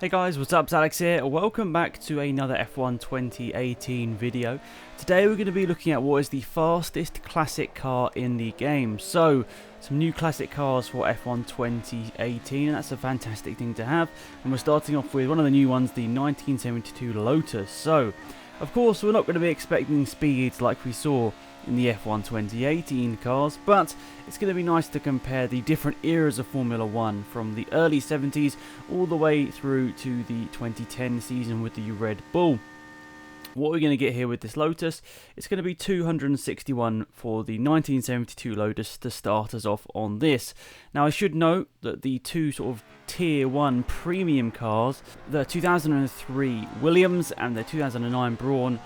Hey guys, what's up? It's Alex here. Welcome back to another F1 2018 video. Today we're going to be looking at what is the fastest classic car in the game. So, some new classic cars for F1 2018, and that's a fantastic thing to have. And we're starting off with one of the new ones, the 1972 Lotus. So, of course, we're not going to be expecting speeds like we saw in the F1 2018 cars, but it's going to be nice to compare the different eras of Formula 1 from the early 70s all the way through to the 2010 season with the Red Bull. What we're going to get here with this Lotus, it's going to be 261 for the 1972 Lotus to start us off on this. Now I should note that the two sort of tier 1 premium cars, the 2003 Williams and the 2009 Brawn,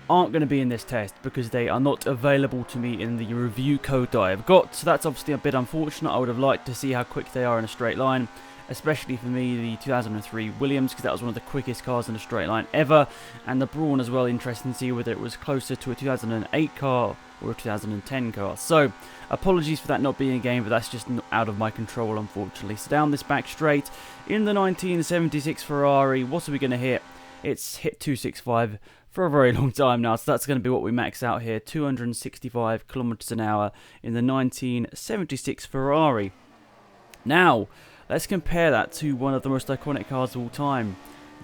aren't going to be in this test because they are not available to me in the review code that I've got. So that's obviously a bit unfortunate. I would have liked to see how quick they are in a straight line, especially for me the 2003 Williams, because that was one of the quickest cars in a straight line ever, and the Brawn as well. Interesting to see whether it was closer to a 2008 car or a 2010 car. So apologies for that not being a game, but that's just out of my control, unfortunately. So down this back straight in the 1976 Ferrari, what are we going to hit? It's hit 265 for a very long time now, so that's going to be what we max out here, 265 kilometers an hour in the 1976 Ferrari. Now, let's compare that to one of the most iconic cars of all time.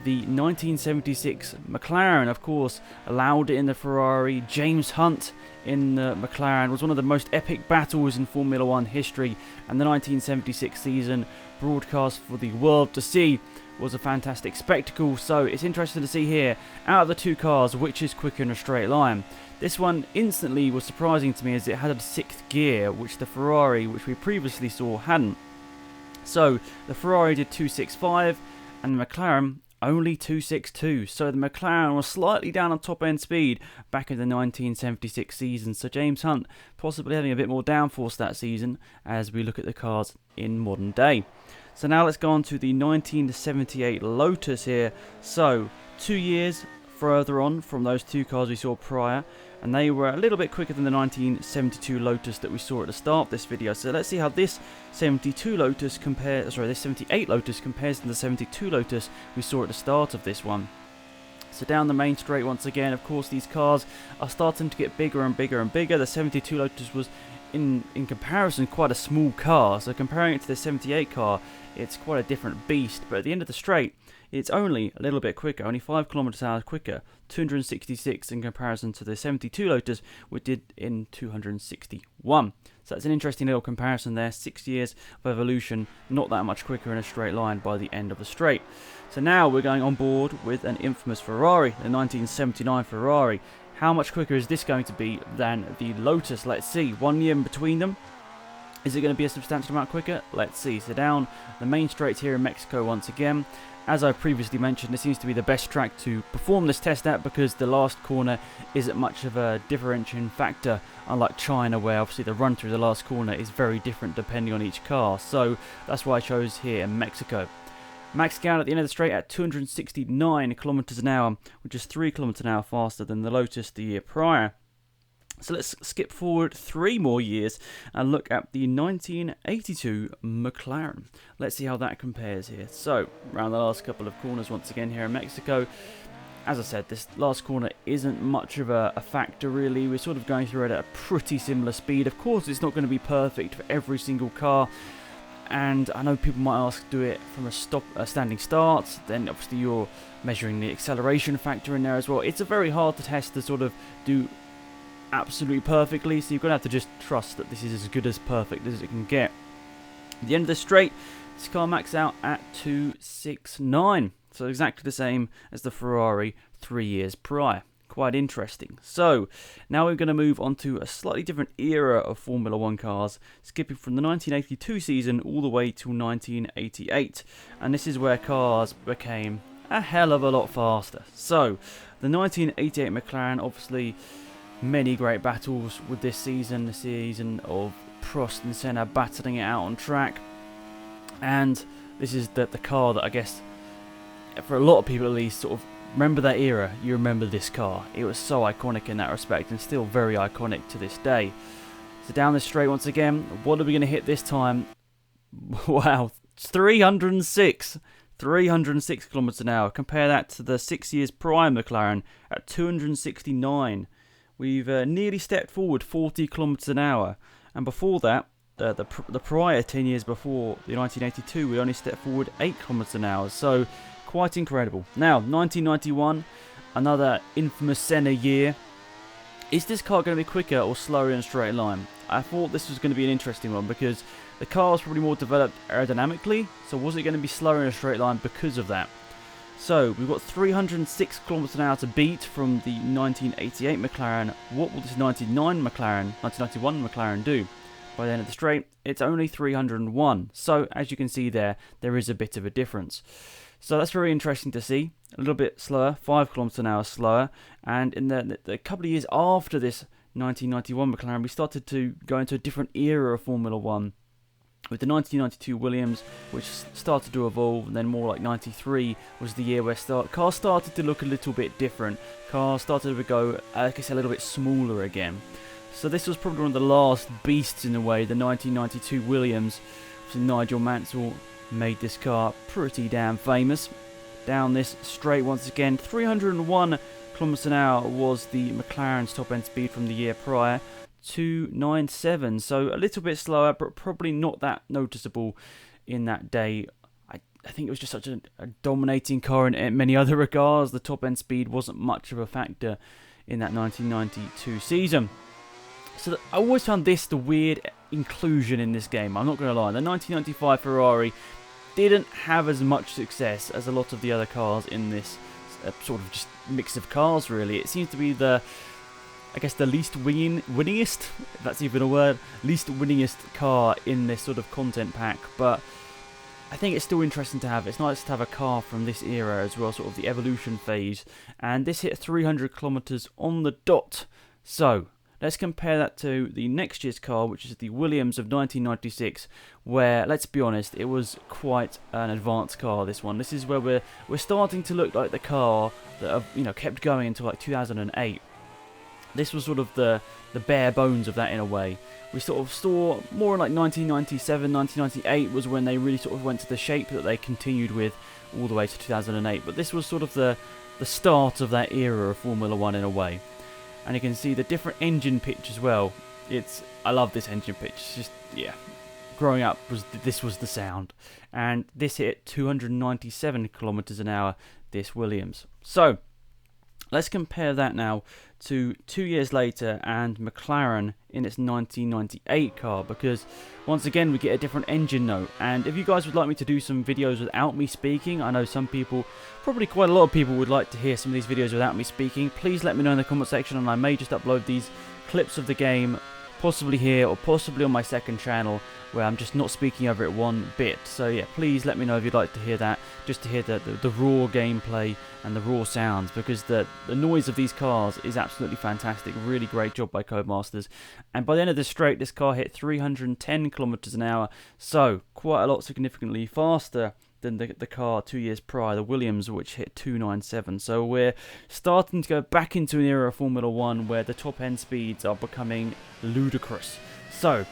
The 1976 McLaren, of course, allowed it in the Ferrari. James Hunt in the McLaren was one of the most epic battles in Formula 1 history, and the 1976 season, broadcast for the world to see, was a fantastic spectacle. So it's interesting to see here, out of the two cars, which is quicker in a straight line. This one instantly was surprising to me as it had a sixth gear, which the Ferrari, which we previously saw, hadn't. So the Ferrari did 265 and the McLaren only 262. So the McLaren was slightly down on top end speed back in the 1976 season. So James Hunt possibly having a bit more downforce that season as we look at the cars in modern day. So now let's go on to the 1978 Lotus here. So 2 years further on from those two cars we saw prior, and they were a little bit quicker than the 1972 Lotus that we saw at the start of this video. So let's see how this 78 Lotus compares to the 72 Lotus we saw at the start of this one. So down the main straight once again, of course these cars are starting to get bigger and bigger and bigger. The 72 Lotus was in comparison quite a small car, so comparing it to the 78 car, it's quite a different beast. But at the end of the straight, it's only a little bit quicker, only 5 kilometers an hour quicker, 266 in comparison to the 72 Lotus, which did in 261. So that's an interesting little comparison there. 6 years of evolution, not that much quicker in a straight line by the end of the straight. So now we're going on board with an infamous Ferrari, the 1979 Ferrari. How much quicker is this going to be than the Lotus? Let's see. 1 year in between them. Is it going to be a substantial amount quicker? Let's see. So down the main straight here in Mexico once again. As I previously mentioned, this seems to be the best track to perform this test at because the last corner isn't much of a differentiating factor, unlike China where obviously the run through the last corner is very different depending on each car. So that's why I chose here in Mexico. Maxing out at the end of the straight at 269 kilometers an hour, which is 3 kilometers an hour faster than the Lotus the year prior. So let's skip forward 3 more years and look at the 1982 McLaren. Let's see how that compares here. So, around the last couple of corners once again here in Mexico. As I said, this last corner isn't much of a factor really. We're sort of going through it at a pretty similar speed. Of course, it's not going to be perfect for every single car. And I know people might ask, do it from a standing start, then obviously you're measuring the acceleration factor in there as well. It's a very hard test to sort of do absolutely perfectly, so you're going to have to just trust that this is as good as perfect as it can get. At the end of the straight, this car maxed out at 269, so exactly the same as the Ferrari 3 years prior. Quite interesting. So now we're going to move on to a slightly different era of Formula 1 cars, skipping from the 1982 season all the way to 1988, and this is where cars became a hell of a lot faster. So the 1988 McLaren, obviously many great battles with this season, the season of Prost and Senna battling it out on track, and this is the car that I guess for a lot of people at least sort of remember that era. You remember this car. It was so iconic in that respect and still very iconic to this day. So down this straight once again, what are we going to hit this time? Wow, 306 306 kilometers an hour. Compare that to the 6 years prior McLaren at 269. We've nearly stepped forward 40 kilometers an hour. And before that, the prior 10 years before, the 1982, we only stepped forward 8 kilometers an hour. So quite incredible. Now, 1991, another infamous Senna year. Is this car going to be quicker or slower in a straight line? I thought this was going to be an interesting one because the car was probably more developed aerodynamically. So was it going to be slower in a straight line because of that? So we've got 306 kilometers an hour to beat from the 1988 McLaren. What will this 1991 McLaren do? By the end of the straight, it's only 301. So as you can see there is a bit of a difference. So that's very interesting to see. A little bit slower, 5 kilometers an hour slower. And in the couple of years after this 1991 McLaren, we started to go into a different era of Formula 1. With the 1992 Williams, which started to evolve, and then more like 93 was the year where cars started to look a little bit different. Cars started to go, I guess, a little bit smaller again. So this was probably one of the last beasts in a way, the 1992 Williams. So Nigel Mansell made this car pretty damn famous. Down this straight once again, 301 kilometers an hour was the McLaren's top end speed from the year prior. 297, so a little bit slower, but probably not that noticeable in that day. I think it was just such a dominating car in many other regards. The top end speed wasn't much of a factor in that 1992 season. So I always found this the weird inclusion in this game. I'm not going to lie. The 1995 Ferrari didn't have as much success as a lot of the other cars in this sort of just mix of cars, really. It seems to be the least winningest, if that's even a word, least winningest car in this sort of content pack. But I think it's still interesting to have. It's nice to have a car from this era as well, sort of the evolution phase. And this hit 300 kilometers on the dot. So let's compare that to the next year's car, which is the Williams of 1996, where, let's be honest, it was quite an advanced car, this one. This is where we're starting to look like the car that kept going until like 2008. This was sort of the bare bones of that in a way. We sort of saw more in like 1997, 1998 was when they really sort of went to the shape that they continued with all the way to 2008. But this was sort of the start of that era of Formula 1 in a way. And you can see the different engine pitch as well. I love this engine pitch. It's just, yeah, growing up this was the sound. And this hit 297 kilometers an hour, this Williams. So let's compare that now to 2 years later and McLaren in its 1998 car, because once again we get a different engine note. And if you guys would like me to do some videos without me speaking, I know some people, probably quite a lot of people, would like to hear some of these videos without me speaking, please let me know in the comment section, and I may just upload these clips of the game possibly here or possibly on my second channel where I'm just not speaking over it one bit. So yeah, please let me know if you'd like to hear that, just to hear the raw gameplay and the raw sounds, because the noise of these cars is absolutely fantastic. Really great job by Codemasters. And by the end of the straight, this car hit 310 kilometers an hour, so quite a lot significantly faster than the car 2 years prior, the Williams, which hit 297. So we're starting to go back into an era of Formula 1 where the top end speeds are becoming ludicrous. So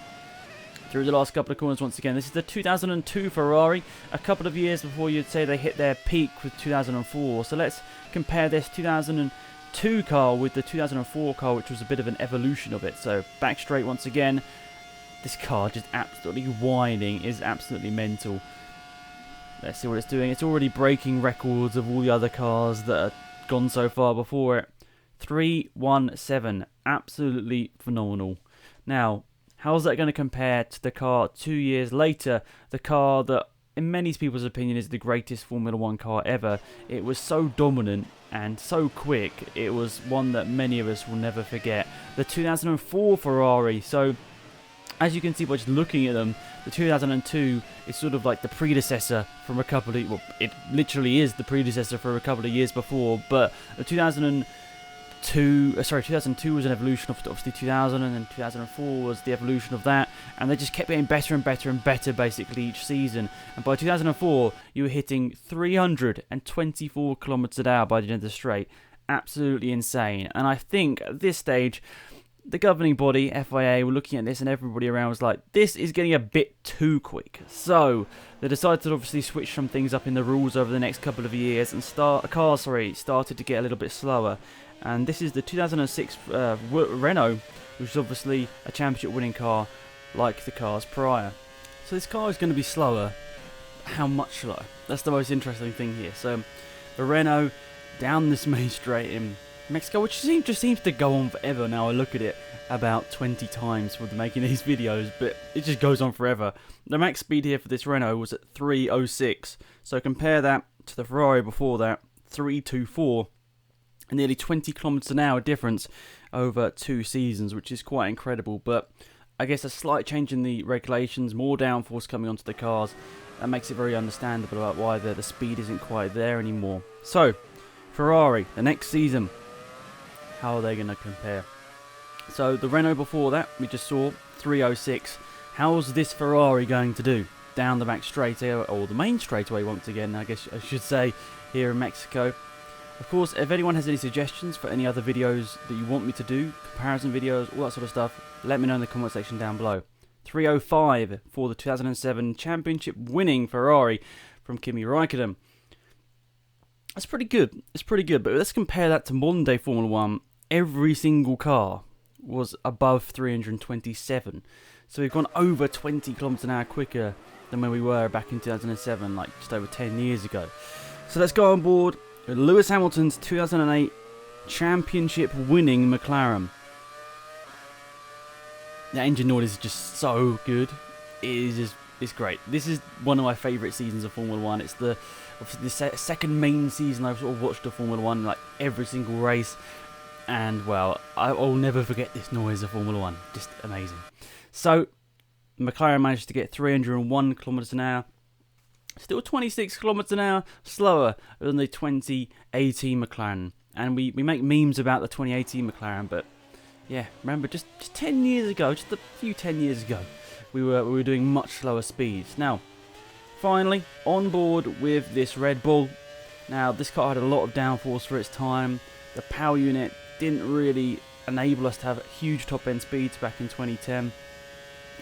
through the last couple of corners once again, this is the 2002 Ferrari, a couple of years before you'd say they hit their peak with 2004. So let's compare this 2002 car with the 2004 car, which was a bit of an evolution of it. So back straight once again, this car just absolutely whining, is absolutely mental. Let's see what it's doing. It's already breaking records of all the other cars that have gone so far before it. 317. Absolutely phenomenal. Now, how's that going to compare to the car 2 years later? The car that, in many people's opinion, is the greatest Formula 1 car ever. It was so dominant and so quick. It was one that many of us will never forget. The 2004 Ferrari. So, as you can see by just looking at them, the 2002 is sort of like the predecessor from a couple of... Well, it literally is the predecessor for a couple of years before, but the 2002 was an evolution of obviously 2000, and then 2004 was the evolution of that, and they just kept getting better and better and better basically each season. And by 2004, you were hitting 324 kilometers an hour by the end of the straight. Absolutely insane. And I think at this stage, the governing body, FIA, were looking at this and everybody around was like, this is getting a bit too quick. So they decided to obviously switch some things up in the rules over the next couple of years and cars started to get a little bit slower. And this is the 2006 Renault, which is obviously a championship winning car like the cars prior. So this car is going to be slower. How much slower? That's the most interesting thing here. So the Renault down this main straight in Mexico, which just seems to go on forever. Now I look at it about 20 times for making these videos, but it just goes on forever. The max speed here for this Renault was at 306, so compare that to the Ferrari before that, 324, and nearly 20 kilometers an hour difference over 2 seasons, which is quite incredible. But I guess a slight change in the regulations, more downforce coming onto the cars, that makes it very understandable about why the speed isn't quite there anymore. So Ferrari, the next season, how are they going to compare? So the Renault before that, we just saw 306. How's this Ferrari going to do? Down the back straightaway, or the main straightaway once again, I guess I should say, here in Mexico. Of course, if anyone has any suggestions for any other videos that you want me to do, comparison videos, all that sort of stuff, let me know in the comment section down below. 305 for the 2007 championship winning Ferrari from Kimi Raikkonen. That's pretty good. It's pretty good, but let's compare that to modern day Formula 1. Every single car was above 327. So we've gone over 20 kilometers an hour quicker than when we were back in 2007, like just over 10 years ago. So let's go on board with Lewis Hamilton's 2008 championship winning McLaren. The engine noise is just so good. It's great. This is one of my favourite seasons of Formula 1. It's obviously the second main season I've sort of watched of Formula 1, like every single race. And, well, I'll never forget this noise of Formula 1. Just amazing. So, McLaren managed to get 301 kilometers an hour. Still 26 kilometers an hour slower than the 2018 McLaren. And we make memes about the 2018 McLaren, but, yeah, remember, just 10 years ago, just a few 10 years ago, we were doing much slower speeds. Now, finally, on board with this Red Bull. Now, this car had a lot of downforce for its time. The power unit didn't really enable us to have huge top-end speeds back in 2010.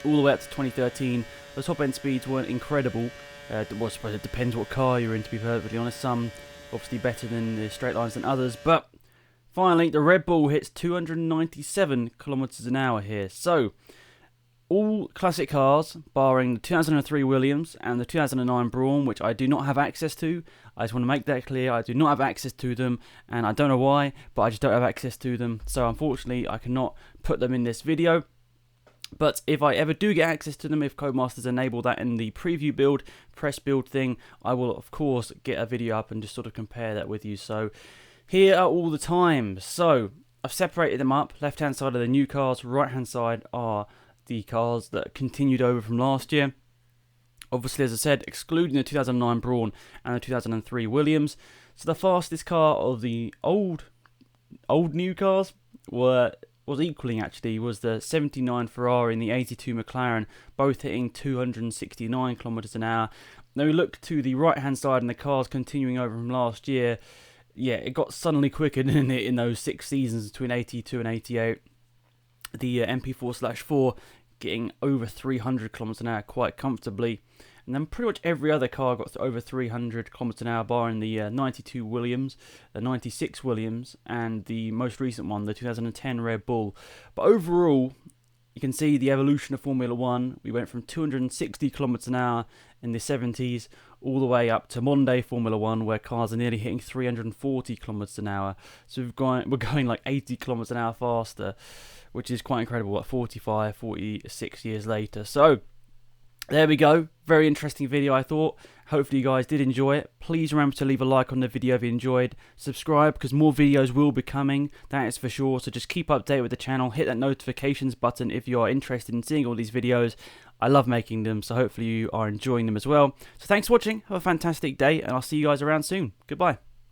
All the way up to 2013, the top-end speeds weren't incredible. Well, I suppose it depends what car you're in, to be perfectly honest. Some obviously better than the straight lines than others. But finally, the Red Bull hits 297 kilometers an hour here. So all classic cars, barring the 2003 Williams and the 2009 Brawn, which I do not have access to. I just want to make that clear. I do not have access to them, and I don't know why, but I just don't have access to them. So unfortunately, I cannot put them in this video. But if I ever do get access to them, if Codemasters enable that in the preview build, press build thing, I will of course get a video up and just sort of compare that with you. So here are all the times. So I've separated them up. Left hand side are the new cars, right hand side are the cars that continued over from last year. Obviously, as I said, excluding the 2009 Brawn and the 2003 Williams. So the fastest car of the old new cars was equaling actually, was the 79 Ferrari and the 82 McLaren, both hitting 269 kilometers an hour. Now we look to the right hand side and the cars continuing over from last year. Yeah, it got suddenly quicker, didn't it, in those 6 seasons between 82 and 88. The MP4/4 getting over 300 kilometers an hour quite comfortably. And then pretty much every other car got to over 300 kilometers an hour, barring the 92 Williams, the 96 Williams, and the most recent one, the 2010 Red Bull. But overall, you can see the evolution of Formula 1. We went from 260 kilometers an hour in the 70s all the way up to modern day Formula 1, where cars are nearly hitting 340 kilometers an hour. So we're going like 80 kilometers an hour faster, which is quite incredible, like 46 years later. So there we go. Very interesting video, I thought. Hopefully you guys did enjoy it. Please remember to leave a like on the video if you enjoyed. Subscribe, because more videos will be coming. That is for sure. So just keep updated with the channel. Hit that notifications button if you are interested in seeing all these videos. I love making them, so hopefully you are enjoying them as well. So thanks for watching. Have a fantastic day, and I'll see you guys around soon. Goodbye.